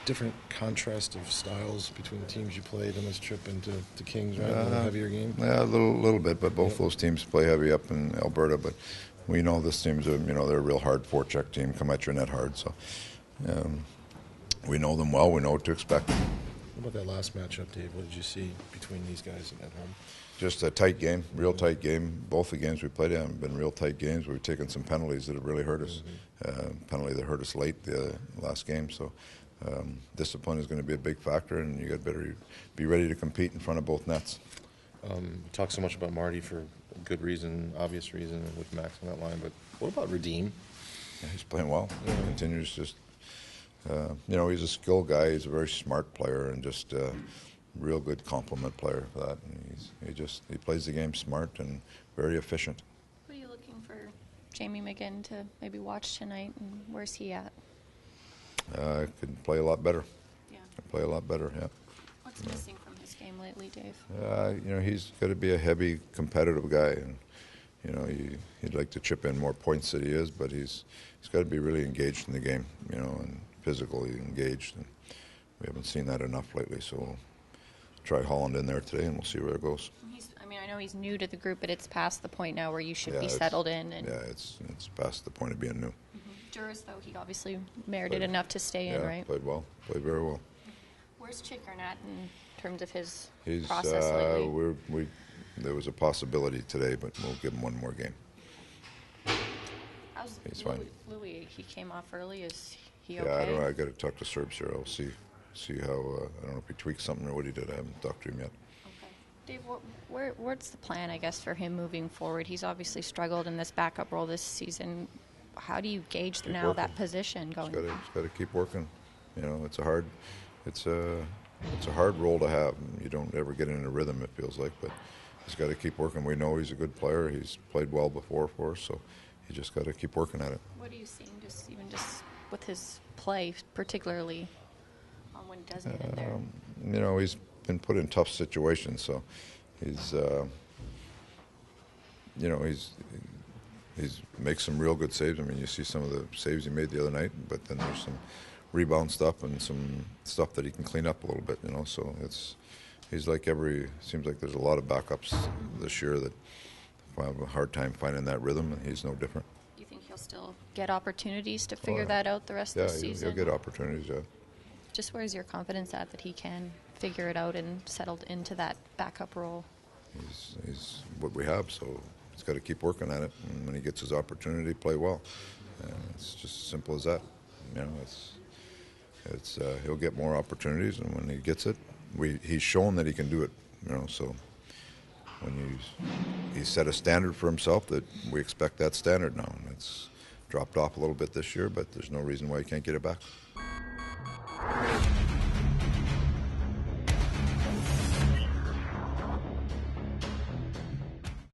different contrast of styles between the teams you played on this trip into the Kings, right? A heavier game? Yeah, a little bit, but both those teams play heavy up in Alberta. But we know this team's they're a real hard forecheck team, come at your net hard. So we know them well. We know what to expect. What about that last matchup, Dave? What did you see between these guys at home? Just a tight game, real tight game. Both the games we played in have been real tight games. We've taken some penalties that have really hurt us. Penalty that hurt us late the last game. So discipline is going to be a big factor, and you got better be ready to compete in front of both nets. We talk so much about Marty for a good reason, obvious reason, with Max on that line. But what about Redeem? Yeah, he's playing well. He continues just. He's a skill guy. He's a very smart player, and just real good complement player for that. And he plays the game smart and very efficient. Who are you looking for Jamie McGinn to maybe watch tonight, and where's he at? Could play a lot better. Yeah. Could play a lot better. Yeah. What's missing from his game lately, Dave? He's got to be a heavy, competitive guy, and he'd like to chip in more points than he is, but he's got to be really engaged in the game, and physically engaged. And we haven't seen that enough lately, so we'll try Holland in there today, and we'll see where it goes. I know he's new to the group, but it's past the point now where you should be settled in. And it's past the point of being new. Juris, though, he obviously merited enough to stay in, right? Played well, played very well. Where's Chickern at in terms of his process lately? There was a possibility today, but we'll give him one more game. He's fine. Louis, he came off early. Is he okay? Yeah, I don't know. I got to talk to Serbs here. I'll see how. I don't know if he tweaked something or what he did. I haven't talked to him yet. Dave, what's the plan, I guess, for him moving forward? He's obviously struggled in this backup role this season. How do you gauge that position going? He's got to keep working. It's a hard role to have. You don't ever get in a rhythm, it feels like, but he's got to keep working. We know he's a good player. He's played well before for us, so he just got to keep working at it. What are you seeing, just with his play, particularly when he doesn't get in there? He's been put in tough situations, so he's makes some real good saves. I mean, you see some of the saves he made the other night, but then there's some rebound stuff and some stuff that he can clean up a little bit. So he's like seems like there's a lot of backups this year that have a hard time finding that rhythm, and he's no different. Do you think he'll still get opportunities to figure that out the rest of the season? Yeah, he'll get opportunities. Yeah. Just where's your confidence at that he can figure it out and settled into that backup role? He's what we have, so he's got to keep working at it. And when he gets his opportunity, play well. It's just as simple as that. He'll get more opportunities, and when he gets it, he's shown that he can do it. So when he's set a standard for himself that we expect that standard now, and it's dropped off a little bit this year, but there's no reason why he can't get it back.